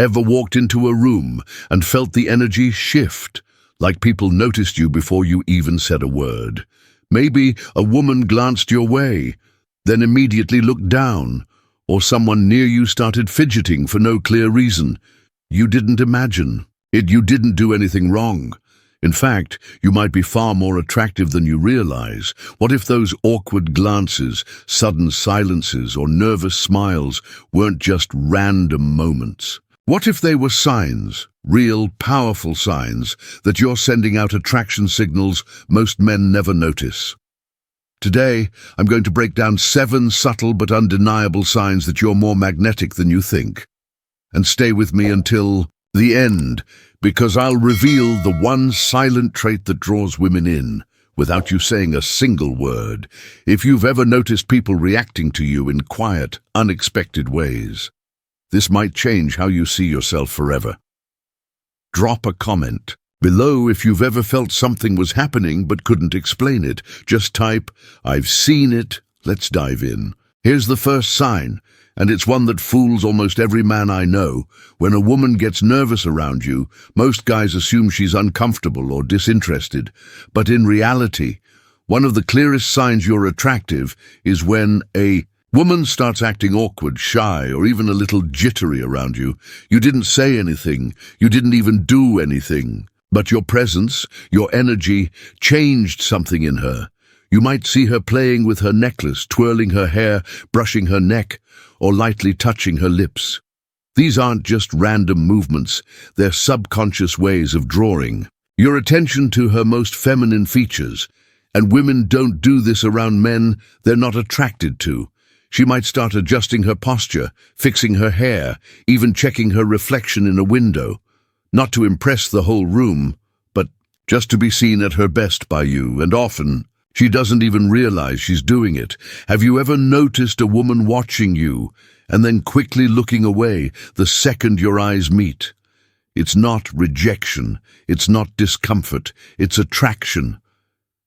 Ever walked into a room and felt the energy shift, like people noticed you before you even said a word? Maybe a woman glanced your way, then immediately looked down, or someone near you started fidgeting for no clear reason. You didn't imagine it. You didn't do anything wrong. In fact, you might be far more attractive than you realize. What if those awkward glances, sudden silences, or nervous smiles weren't just random moments? What if they were signs, real, powerful signs, that you're sending out attraction signals most men never notice? Today, I'm going to break down 7 subtle but undeniable signs that you're more magnetic than you think. And stay with me until the end, because I'll reveal the one silent trait that draws women in, without you saying a single word. If you've ever noticed people reacting to you in quiet, unexpected ways, this might change how you see yourself forever. Drop a comment below if you've ever felt something was happening but couldn't explain it. Just type, "I've seen it." Let's dive in. Here's the first sign, and it's one that fools almost every man I know. When a woman gets nervous around you, most guys assume she's uncomfortable or disinterested. But in reality, one of the clearest signs you're attractive is when a woman starts acting awkward, shy, or even a little jittery around you. You didn't say anything, you didn't even do anything, but your presence, your energy, changed something in her. You might see her playing with her necklace, twirling her hair, brushing her neck, or lightly touching her lips. These aren't just random movements, they're subconscious ways of drawing your attention to her most feminine features. And women don't do this around men they're not attracted to. She might start adjusting her posture, fixing her hair, even checking her reflection in a window, not to impress the whole room, but just to be seen at her best by you, and often she doesn't even realize she's doing it. Have you ever noticed a woman watching you and then quickly looking away the second your eyes meet? It's not rejection, it's not discomfort, it's attraction.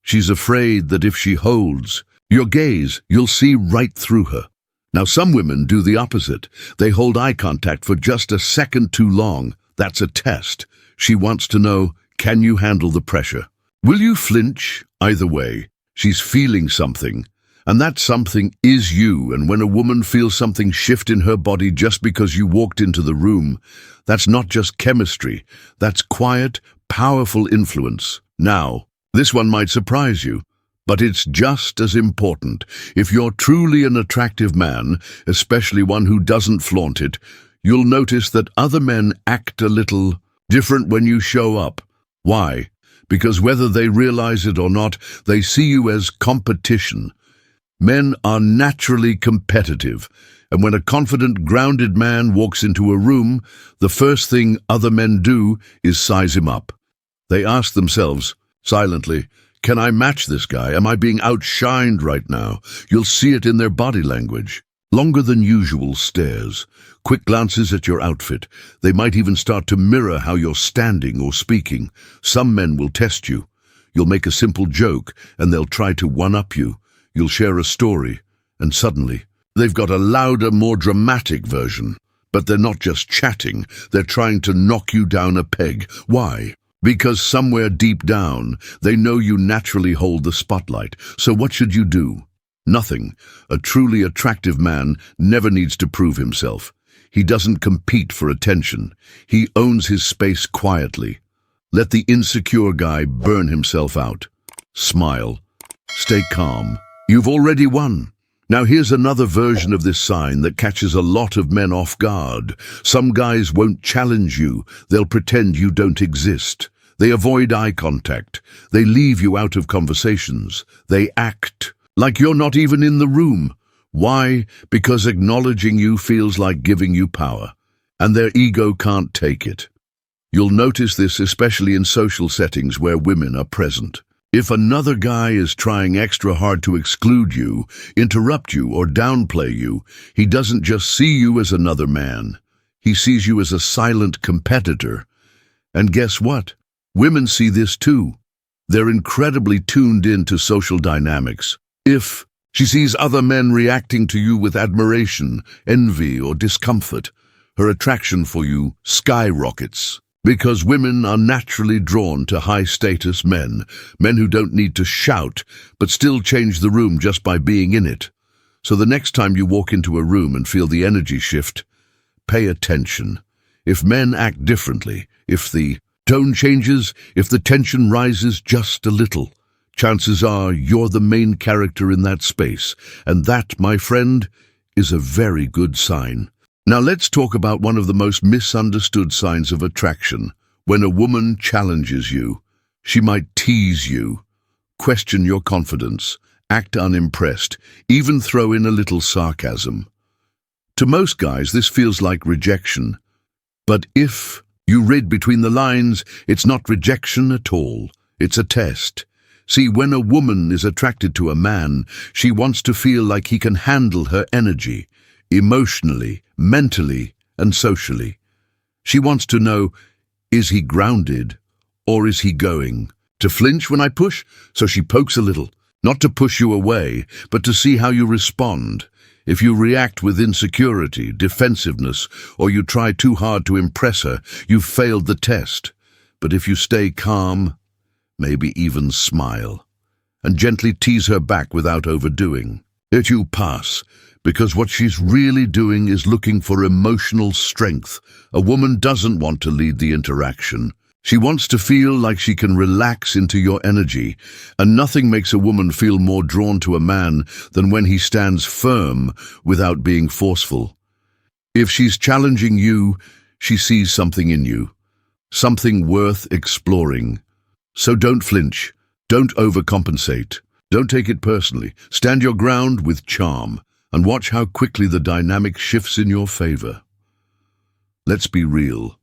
She's afraid that if she holds your gaze, you'll see right through her. Now, some women do the opposite. They hold eye contact for just a second too long. That's a test. She wants to know, can you handle the pressure? Will you flinch? Either way, she's feeling something, and that something is you. And when a woman feels something shift in her body just because you walked into the room, that's not just chemistry, that's quiet, powerful influence. Now, this one might surprise you, but it's just as important. If you're truly an attractive man, especially one who doesn't flaunt it, you'll notice that other men act a little different when you show up. Why? Because whether they realize it or not, they see you as competition. Men are naturally competitive, and when a confident, grounded man walks into a room, the first thing other men do is size him up. They ask themselves, silently, can I match this guy? Am I being outshined right now? You'll see it in their body language. Longer than usual stares, quick glances at your outfit. They might even start to mirror how you're standing or speaking. Some men will test you. You'll make a simple joke, and they'll try to one-up you. You'll share a story, and suddenly, they've got a louder, more dramatic version. But they're not just chatting, they're trying to knock you down a peg. Why? Because somewhere deep down, they know you naturally hold the spotlight. So what should you do? Nothing. A truly attractive man never needs to prove himself. He doesn't compete for attention. He owns his space quietly. Let the insecure guy burn himself out. Smile. Stay calm. You've already won. Now here's another version of this sign that catches a lot of men off guard. Some guys won't challenge you. They'll pretend you don't exist. They avoid eye contact. They leave you out of conversations. They act like you're not even in the room. Why? Because acknowledging you feels like giving you power, and their ego can't take it. You'll notice this especially in social settings where women are present. If another guy is trying extra hard to exclude you, interrupt you, or downplay you, he doesn't just see you as another man. He sees you as a silent competitor. And guess what? Women see this too. They're incredibly tuned in to social dynamics. If she sees other men reacting to you with admiration, envy, or discomfort, her attraction for you skyrockets. Because women are naturally drawn to high-status men, men who don't need to shout, but still change the room just by being in it. So the next time you walk into a room and feel the energy shift, pay attention. If men act differently, if the tone changes, if the tension rises just a little, chances are you're the main character in that space, and that, my friend, is a very good sign. Now let's talk about one of the most misunderstood signs of attraction. When a woman challenges you, she might tease you, question your confidence, act unimpressed, even throw in a little sarcasm. To most guys, this feels like rejection. But if you read between the lines, it's not rejection at all. It's a test. See, when a woman is attracted to a man, she wants to feel like he can handle her energy, emotionally, mentally, and socially. She wants to know, is he grounded, or is he going to flinch when I push? So she pokes a little, not to push you away, but to see how you respond. If you react with insecurity, defensiveness, or you try too hard to impress her, you've failed the test. But if you stay calm, maybe even smile, and gently tease her back without overdoing, it you pass, because what she's really doing is looking for emotional strength. A woman doesn't want to lead the interaction. She wants to feel like she can relax into your energy, and nothing makes a woman feel more drawn to a man than when he stands firm without being forceful. If she's challenging you, she sees something in you, something worth exploring. So don't flinch, don't overcompensate, don't take it personally. Stand your ground with charm, and watch how quickly the dynamic shifts in your favor. Let's be real.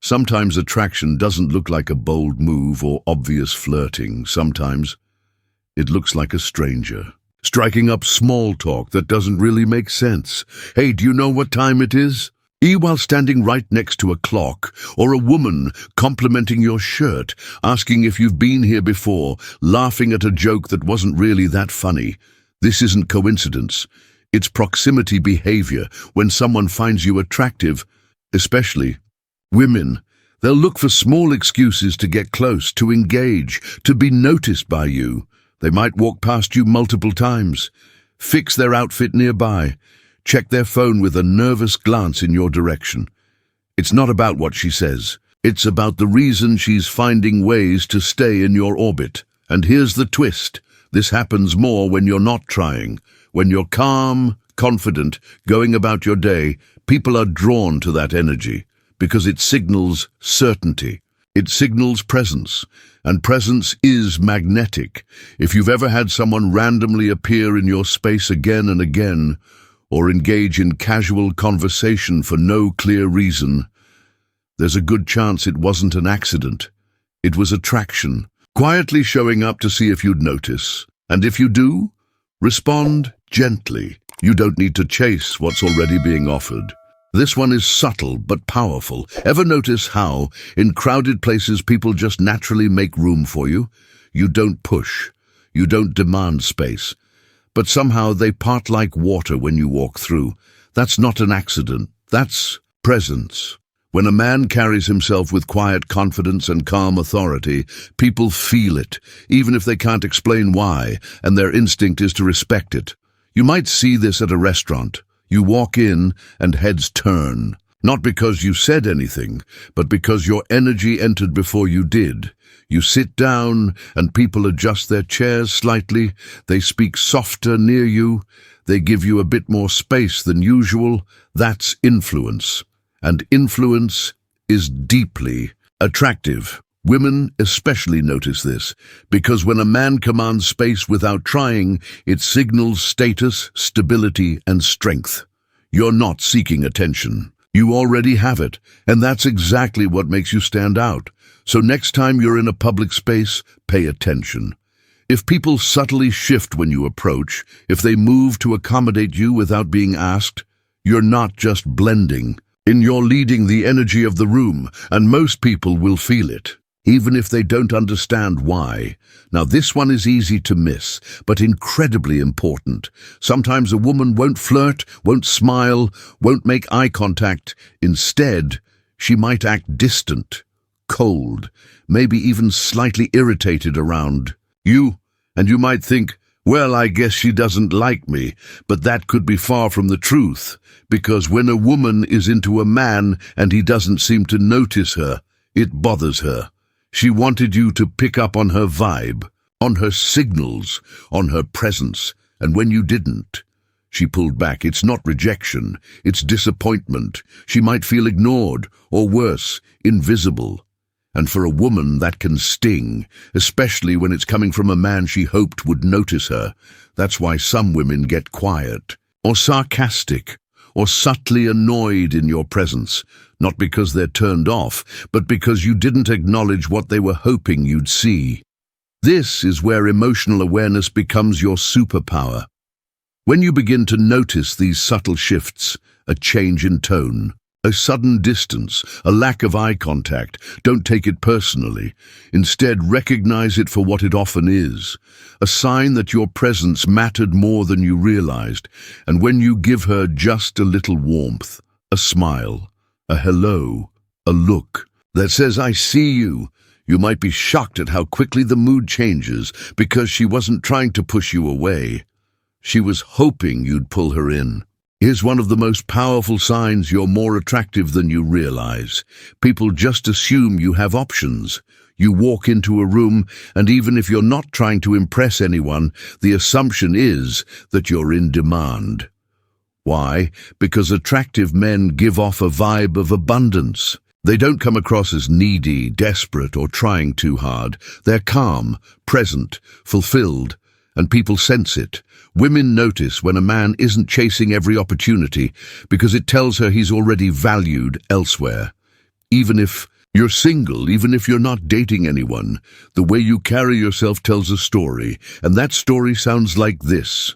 Sometimes attraction doesn't look like a bold move or obvious flirting. Sometimes it looks like a stranger, striking up small talk that doesn't really make sense. Hey, do you know what time it is? While standing right next to a clock, or a woman complimenting your shirt, asking if you've been here before, laughing at a joke that wasn't really that funny. This isn't coincidence. It's proximity behavior. When someone finds you attractive, especially women, they'll look for small excuses to get close, to engage, to be noticed by you. They might walk past you multiple times, fix their outfit nearby, check their phone with a nervous glance in your direction. It's not about what she says. It's about the reason she's finding ways to stay in your orbit. And here's the twist. This happens more when you're not trying. When you're calm, confident, going about your day, people are drawn to that energy because it signals certainty. It signals presence, and presence is magnetic. If you've ever had someone randomly appear in your space again and again, or engage in casual conversation for no clear reason, there's a good chance it wasn't an accident. It was attraction, quietly showing up to see if you'd notice. And if you do, respond gently. You don't need to chase what's already being offered. This one is subtle but powerful. Ever notice how, in crowded places, people just naturally make room for you? You don't push. You don't demand space. But somehow they part like water when you walk through. That's not an accident. That's presence. When a man carries himself with quiet confidence and calm authority, people feel it, even if they can't explain why, and their instinct is to respect it. You might see this at a restaurant. You walk in and heads turn, not because you said anything, but because your energy entered before you did. You sit down and people adjust their chairs slightly, they speak softer near you, they give you a bit more space than usual. That's influence. And influence is deeply attractive. Women especially notice this, because when a man commands space without trying, it signals status, stability, and strength. You're not seeking attention. You already have it, and that's exactly what makes you stand out. So next time you're in a public space, pay attention. If people subtly shift when you approach, if they move to accommodate you without being asked, you're not just blending. You're leading the energy of the room, and most people will feel it. even if they don't understand why. Now, this one is easy to miss, but incredibly important. Sometimes a woman won't flirt, won't smile, won't make eye contact. Instead, she might act distant, cold, maybe even slightly irritated around you, and you might think, well, I guess she doesn't like me, but that could be far from the truth, because when a woman is into a man and he doesn't seem to notice her, it bothers her. She wanted you to pick up on her vibe, on her signals, on her presence, and when you didn't, she pulled back. It's not rejection, it's disappointment. She might feel ignored, or worse, invisible. And for a woman, that can sting, especially when it's coming from a man she hoped would notice her. That's why some women get quiet, or sarcastic, or subtly annoyed in your presence, not because they're turned off, but because you didn't acknowledge what they were hoping you'd see. This is where emotional awareness becomes your superpower. When you begin to notice these subtle shifts, a change in tone, a sudden distance, a lack of eye contact, don't take it personally. Instead, recognize it for what it often is, a sign that your presence mattered more than you realized. And when you give her just a little warmth, a smile, a hello, a look that says, I see you, you might be shocked at how quickly the mood changes, because she wasn't trying to push you away. She was hoping you'd pull her in. Here's one of the most powerful signs you're more attractive than you realize. People just assume you have options. You walk into a room, and even if you're not trying to impress anyone, the assumption is that you're in demand. Why? Because attractive men give off a vibe of abundance. They don't come across as needy, desperate, or trying too hard. They're calm, present, fulfilled, and people sense it. Women notice when a man isn't chasing every opportunity because it tells her he's already valued elsewhere. Even if you're single, even if you're not dating anyone, the way you carry yourself tells a story, and that story sounds like this.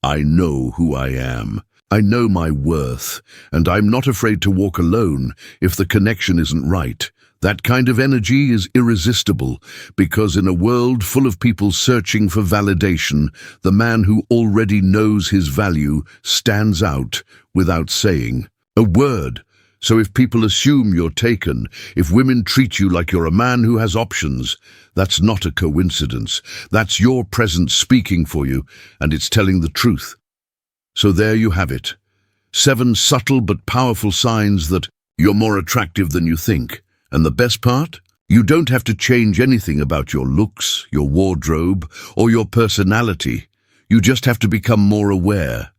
I know who I am. I know my worth, and I'm not afraid to walk alone if the connection isn't right. That kind of energy is irresistible, because in a world full of people searching for validation, the man who already knows his value stands out without saying a word. So if people assume you're taken, if women treat you like you're a man who has options, that's not a coincidence. That's your presence speaking for you, and it's telling the truth. So there you have it. 7 subtle but powerful signs that you're more attractive than you think. And the best part? You don't have to change anything about your looks, your wardrobe, or your personality. You just have to become more aware.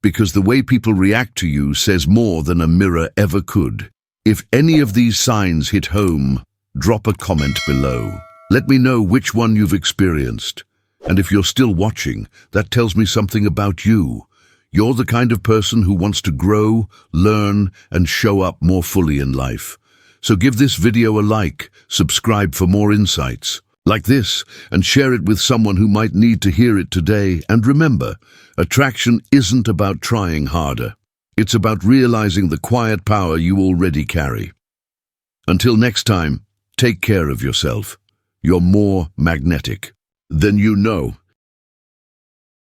Because the way people react to you says more than a mirror ever could. If any of these signs hit home, drop a comment below. Let me know which one you've experienced. And if you're still watching, that tells me something about you. You're the kind of person who wants to grow, learn, and show up more fully in life. So give this video a like, subscribe for more insights like this, and share it with someone who might need to hear it today. And remember, attraction isn't about trying harder. It's about realizing the quiet power you already carry. Until next time, take care of yourself. You're more magnetic than you know.